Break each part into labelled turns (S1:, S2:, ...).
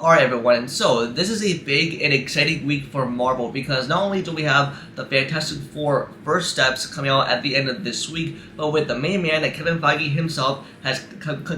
S1: Alright everyone, so this is a big and exciting week for Marvel because not only do we have the Fantastic Four first steps coming out at the end of this week, but with the main man that Kevin Feige himself has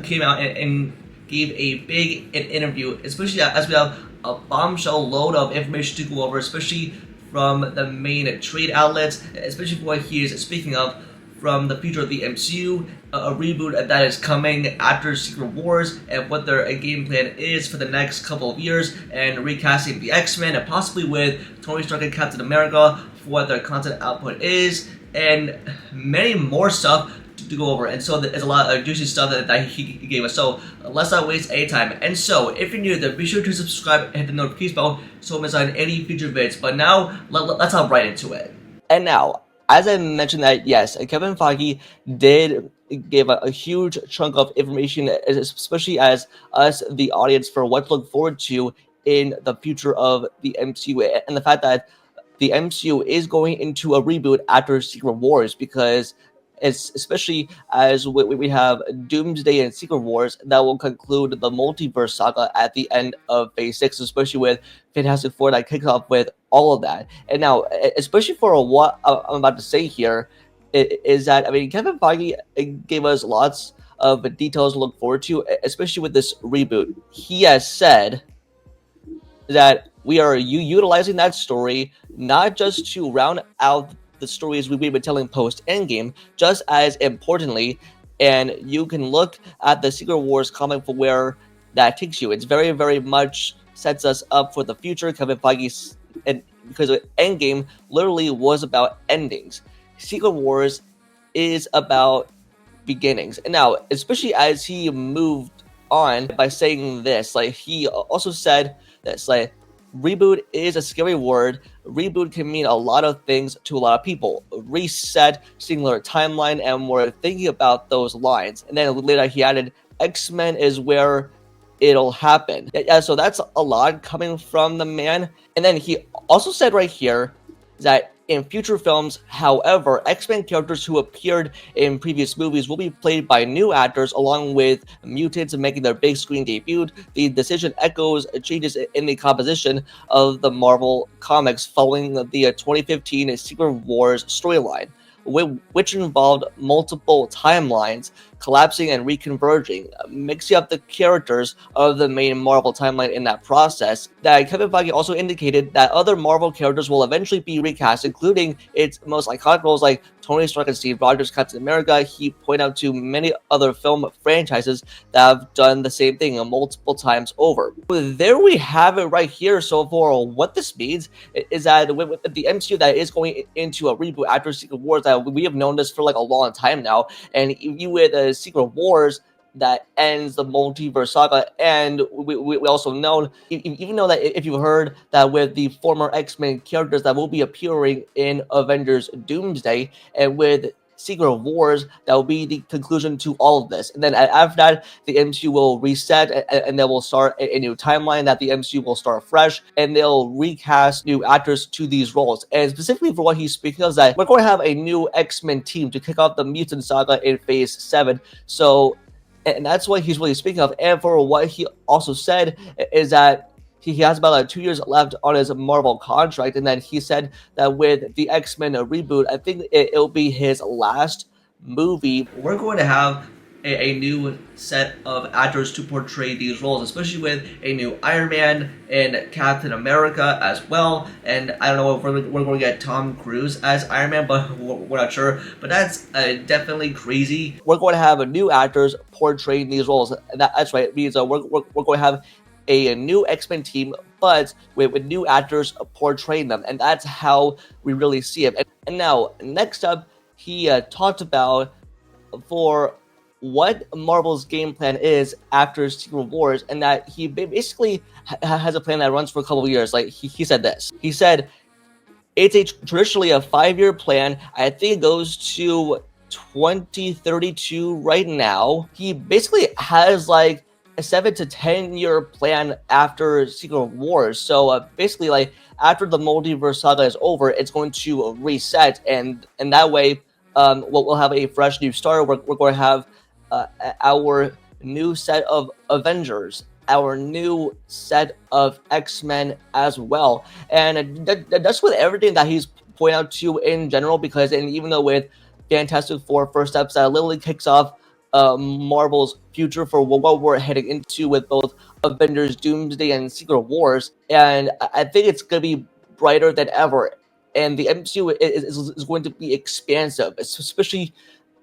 S1: came out and gave a big interview, especially as we have a bombshell load of information to go over, especially from the main trade outlets, especially for what he is speaking of from the future of the MCU, a reboot that is coming after Secret Wars, and what their game plan is for the next couple of years, and recasting the X-Men, and possibly with Tony Stark and Captain America for what their content output is, and many more stuff to go over. And so there's a lot of juicy stuff that he gave us, so let's not waste any time. And so if you're new to this, be sure to subscribe and hit the notification bell so you don't miss out on any future vids. But now let's hop right into it. And now, as I mentioned that, yes, Kevin Feige did give a huge chunk of information, especially as us, the audience, for what to look forward to in the future of the MCU, and the fact that the MCU is going into a reboot after Secret Wars, because it's especially as we have Doomsday and Secret Wars that will conclude the multiverse saga at the end of Phase 6, especially with Fantastic Four that kicks off with all of that. And now, especially for what I'm about to say here, is that, I mean, Kevin Feige gave us lots of details to look forward to, especially with this reboot. He has said that we are utilizing that story not just to round out the stories we've been telling post Endgame, just as importantly, and you can look at the Secret Wars comic for where that takes you. It's very, very much sets us up for the future. Kevin Feige, and because Endgame literally was about endings, Secret Wars is about beginnings. And now, especially as he moved on by saying this, like, he also said this, like, reboot is a scary word. Reboot can mean a lot of things to a lot of people. Reset, singular timeline, and we're thinking about those lines. And then later he added, X-Men is where it'll happen. Yeah, so that's a lot coming from the man. And then he also said right here that in future films, however, X-Men characters who appeared in previous movies will be played by new actors along with mutants making their big screen debut. The decision echoes changes in the composition of the Marvel comics following the 2015 Secret Wars storyline, which involved multiple timelines collapsing and reconverging, mixing up the characters of the main Marvel timeline in that process. That Kevin Feige also indicated that other Marvel characters will eventually be recast, including its most iconic roles like Tony Stark and Steve Rogers, Captain America. He pointed out to many other film franchises that have done the same thing multiple times over. There we have it right here. So for what this means is that with the MCU that is going into a reboot after Secret Wars, that we have known this for like a long time now, and you with Secret Wars that ends the multiverse saga, and we also know, even though that if you heard that with the former X-Men characters that will be appearing in Avengers Doomsday, and with Secret Wars, that will be the conclusion to all of this. And then after that, the MCU will reset, and they will start a new timeline, that the MCU will start fresh, and they'll recast new actors to these roles. And specifically for what he's speaking of, is that we're going to have a new X-Men team to kick off the mutant saga in Phase 7. So, and that's what he's really speaking of. And for what he also said is that he has about 2 years left on his Marvel contract, and then he said that with the X-Men reboot, I think it'll be his last movie. We're going to have a new set of actors to portray these roles, especially with a new Iron Man and Captain America as well. And I don't know if we're going to get Tom Cruise as Iron Man, but we're not sure. But that's definitely crazy. We're going to have new actors portraying these roles. That's right. It means we're going to have a new X-Men team, but with new actors portraying them. And that's how we really see it. And now, next up, he talked about for what Marvel's game plan is after Secret Wars, and that he basically has a plan that runs for a couple of years. Like, he said this. He said, it's traditionally a 5-year plan. I think it goes to 2032 right now. He basically has like a 7 to 10 year plan after Secret Wars. So basically, like, after the multiverse saga is over, it's going to reset, and that way we'll have a fresh new start. We're going to have our new set of Avengers, our new set of X-Men as well. And that's with everything that he's pointing out to in general, because and even though with Fantastic Four First Steps, that literally kicks off Marvel's future for what we're heading into with both Avengers, Doomsday, and Secret Wars. And I think it's going to be brighter than ever. And the MCU is going to be expansive, especially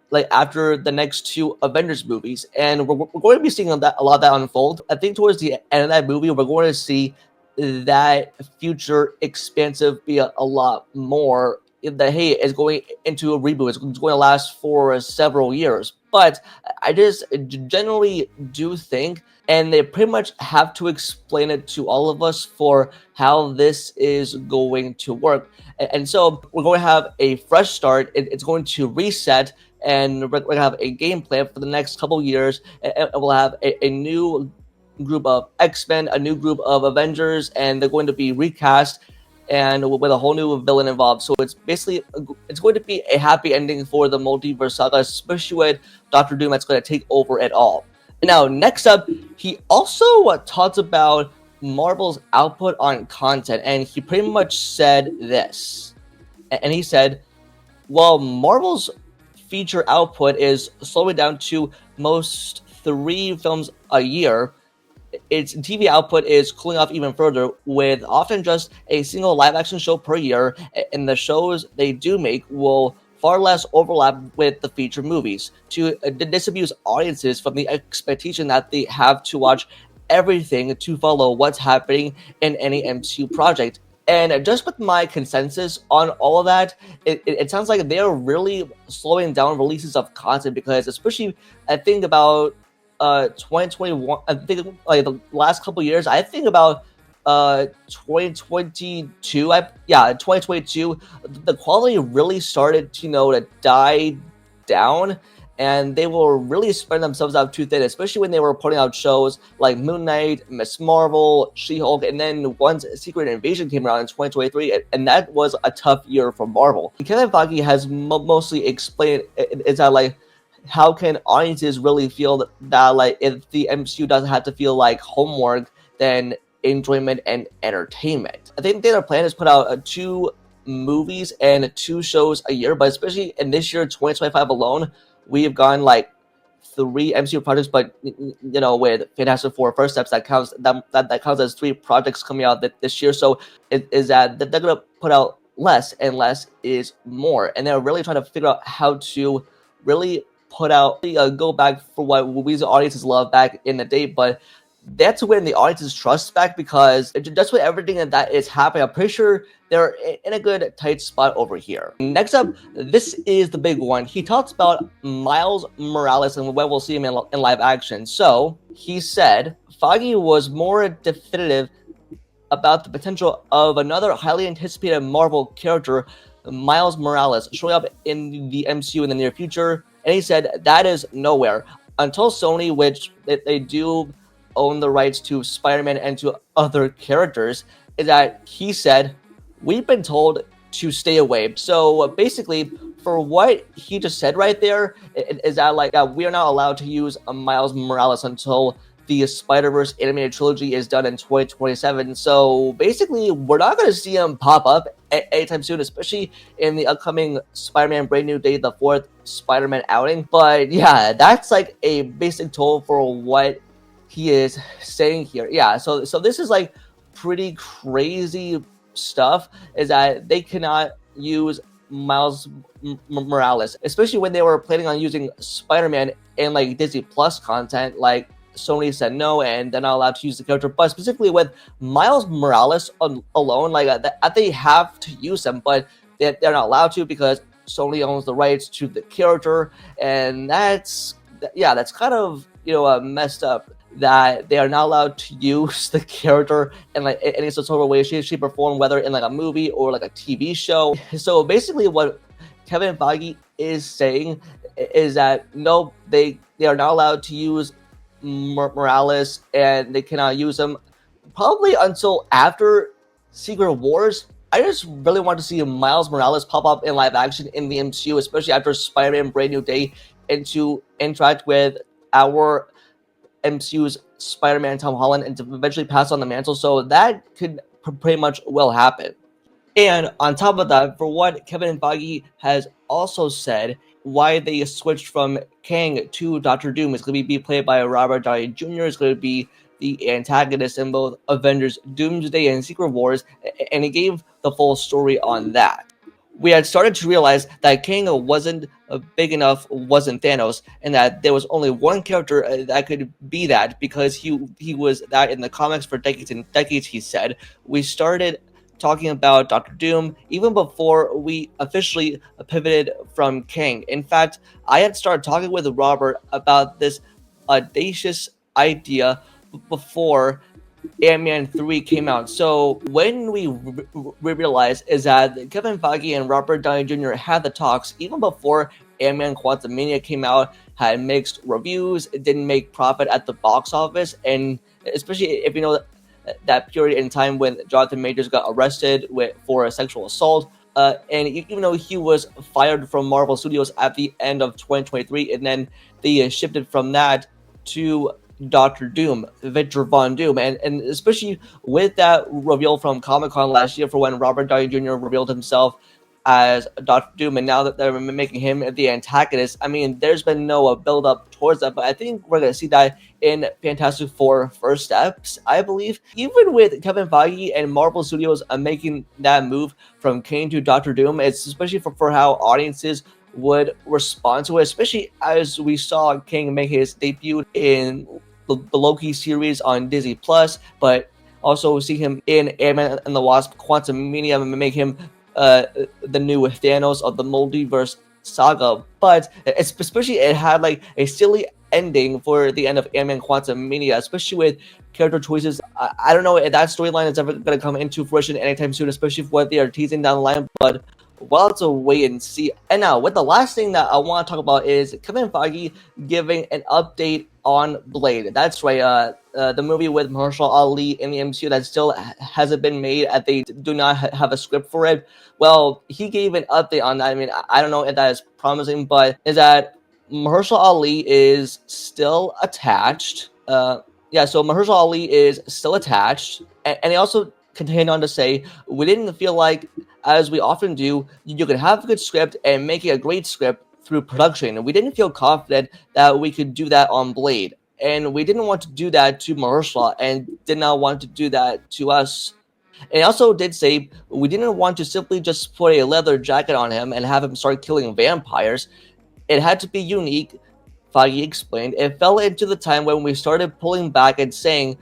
S1: like after the next two Avengers movies, and we're going to be seeing a lot of that unfold. I think towards the end of that movie, we're going to see that future expansive be a lot more. That hey, is going into a reboot. It's going to last for several years, but I just generally do think, and they pretty much have to explain it to all of us for how this is going to work. And so we're going to have a fresh start. It's going to reset, and we're going to have a game plan for the next couple years, and we'll have a new group of X-Men, a new group of Avengers, and they're going to be recast and with a whole new villain involved. So it's basically it's going to be a happy ending for the multiverse saga, especially with Doctor Doom that's going to take over it all. Now, next up, he also talks about Marvel's output on content, and he pretty much said this. And he said, well, Marvel's feature output is slowing down to most 3 films a year. Its TV output is cooling off even further, with often just a single live-action show per year, and the shows they do make will far less overlap with the feature movies to disabuse audiences from the expectation that they have to watch everything to follow what's happening in any MCU project. And just with my consensus on all of that, it sounds like they're really slowing down releases of content, because especially I think about 2021, I think like the last couple years, I think about 2022, 2022, the quality really started to to die down, and they will really spread themselves out too thin, especially when they were putting out shows like Moon Knight, Miss Marvel, She-Hulk, and then once Secret Invasion came around in 2023, and that was a tough year for Marvel. Kevin Feige has mostly explained is that like, how can audiences really feel that like if the MCU doesn't have to feel like homework, then enjoyment and entertainment. I think their plan is put out 2 movies and 2 shows a year, but especially in this year, 2025 alone, we've gone like 3 MCU projects, but with Fantastic Four First Steps, that counts that counts as 3 projects coming out this year. So it is that they're gonna put out less, and less is more, and they're really trying to figure out how to really put out go back for what we as audiences love back in the day, but that's when the audience's trust back, because just with everything that is happening, I'm pretty sure they're in a good tight spot over here. Next up, this is the big one. He talks about Miles Morales and when we'll see him in live action. So he said Feige was more definitive about the potential of another highly anticipated Marvel character, Miles Morales, showing up in the MCU in the near future. And he said that is nowhere until Sony, which they do own the rights to Spider-Man and to other characters, is that he said, we've been told to stay away. So basically, for what he just said right there, is that like we are not allowed to use Miles Morales until the Spider-Verse animated trilogy is done in 2027. So basically, we're not going to see him pop up anytime soon, especially in the upcoming Spider-Man Brand New Day, the 4th Spider-Man outing. But yeah, that's like a basic toll for what he is saying here. Yeah, so this is like pretty crazy stuff, is that they cannot use Miles Morales, especially when they were planning on using Spider-Man in like Disney Plus content. Like Sony said no, and they're not allowed to use the character. But specifically with Miles Morales alone, like they have to use him, but they're not allowed to because Sony owns the rights to the character, and that's kind of messed up, that they are not allowed to use the character in like any sort of way, shape, or form, whether in like a movie or like a TV show. So basically, what Kevin Feige is saying is that no, they are not allowed to use Morales, and they cannot use him probably until after Secret Wars. I just really want to see Miles Morales pop up in live action in the MCU, especially after Spider-Man Brand New Day, and to interact with our MCU's Spider-Man Tom Holland and to eventually pass on the mantle. So that could pretty much will happen. And on top of that, for what Kevin Feige has also said, why they switched from Kang to Doctor Doom is going to be played by Robert Downey Jr. is going to be the antagonist in both Avengers Doomsday and Secret Wars, and he gave the full story on that. We had started to realize that Kang wasn't big enough, wasn't Thanos, and that there was only one character that could be that because he was that in the comics for decades and decades, he said. We started talking about Doctor Doom even before we officially pivoted from Kang. In fact, I had started talking with Robert about this audacious idea before Ant-Man 3 came out. So when we realized is that Kevin Feige and Robert Downey Jr. had the talks even before Ant-Man Quantumania came out, had mixed reviews, it didn't make profit at the box office, and especially if you know that period in time when Jonathan Majors got arrested for a sexual assault. And even though he was fired from Marvel Studios at the end of 2023, and then they shifted from that to Doctor Doom, Victor Von Doom, and especially with that reveal from Comic-Con last year for when Robert Downey Jr. revealed himself as Doctor Doom, and now that they're making him the antagonist, I mean, there's been no build-up towards that, but I think we're going to see that in Fantastic Four First Steps, I believe. Even with Kevin Feige and Marvel Studios making that move from Kang to Doctor Doom, it's especially for how audiences would respond to it, especially as we saw Kang make his debut in the Loki series on Disney+, but also see him in Ant-Man and the Wasp Quantumania and make him the new Thanos of the multiverse saga. But especially it had like a silly ending for the end of Ant-Man Quantumania, especially with character choices. I don't know if that storyline is ever going to come into fruition anytime soon, especially for what they are teasing down the line, but we'll have to wait and see. And now, with the last thing that I want to talk about is Kevin Feige giving an update on Blade. That's right, the movie with Mahershala Ali in the MCU that still hasn't been made, as they do not have a script for it. Well, he gave an update on that. I mean, I don't know if that is promising, but is that Mahershala Ali is still attached. So Mahershala Ali is still attached, and he also continued on to say, we didn't feel like, as we often do, you could have a good script and make it a great script through production. And we didn't feel confident that we could do that on Blade. And we didn't want to do that to Mahershala and did not want to do that to us. And he also did say we didn't want to simply just put a leather jacket on him and have him start killing vampires. It had to be unique, Feige explained. It fell into the time when we started pulling back and saying,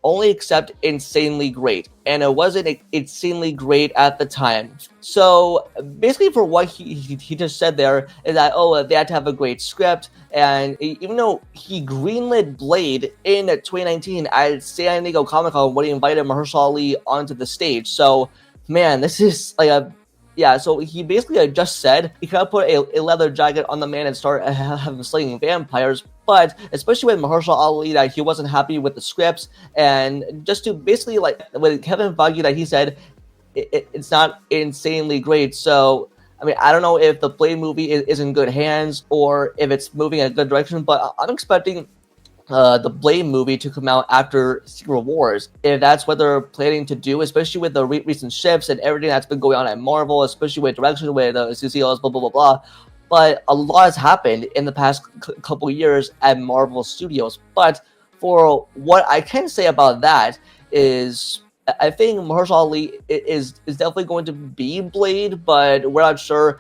S1: only accept insanely great, and it wasn't insanely great at the time. So basically, for what he just said there is that they had to have a great script, and even though he greenlit Blade in 2019 at San Diego Comic-Con when he invited Mahershala Ali onto the stage, so man, this is like a so he basically just said he could put a leather jacket on the man and start having slaying vampires, but especially with Mahershala Ali, that he wasn't happy with the scripts, and just to basically like with Kevin Feige that he said it's not insanely great. So I mean, I don't know if the Blade movie is in good hands or if it's moving in a good direction, but I'm expecting the Blade movie to come out after Secret Wars, if that's what they're planning to do, especially with the recent shifts and everything that's been going on at Marvel, especially with direction, with CCLs, blah, blah, blah, blah. But a lot has happened in the past couple years at Marvel Studios. But for what I can say about that is, I think Mahershala Ali is definitely going to be Blade, but we're not sure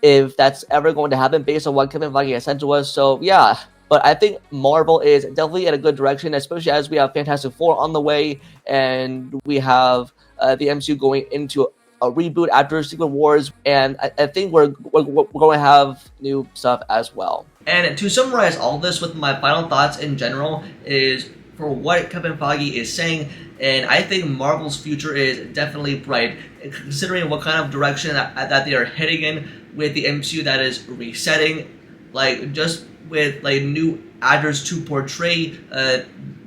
S1: if that's ever going to happen based on what Kevin Feige has said to us. So yeah. But I think Marvel is definitely in a good direction, especially as we have Fantastic Four on the way, and we have the MCU going into a reboot after Secret Wars, and I think we're going to have new stuff as well. And to summarize all this with my final thoughts in general is for what Kevin Feige is saying, and I think Marvel's future is definitely bright, considering what kind of direction that they are heading in with the MCU that is resetting, like just with like new actors to portray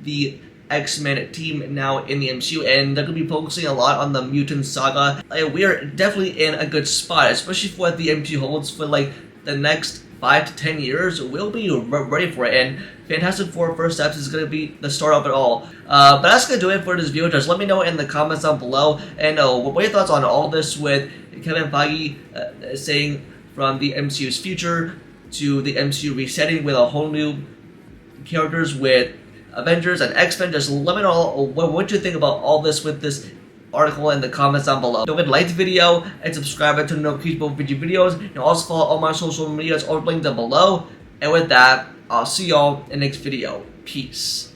S1: the X-Men team now in the MCU, and they're going to be focusing a lot on the mutant saga. Like, we are definitely in a good spot, especially for what the MCU holds for like the next 5 to 10 years, we'll be ready for it. And Fantastic Four First Steps is going to be the start of it all. But that's going to do it for this video. Just let me know in the comments down below. And what are your thoughts on all this with Kevin Feige saying from the MCU's future to the MCU resetting with a whole new characters with Avengers and X-Men. Just let me know what you think about all this with this article in the comments down below. Don't forget to like the video and subscribe to notifications for future videos. And also follow all my social medias or link down below. And with that, I'll see y'all in the next video. Peace.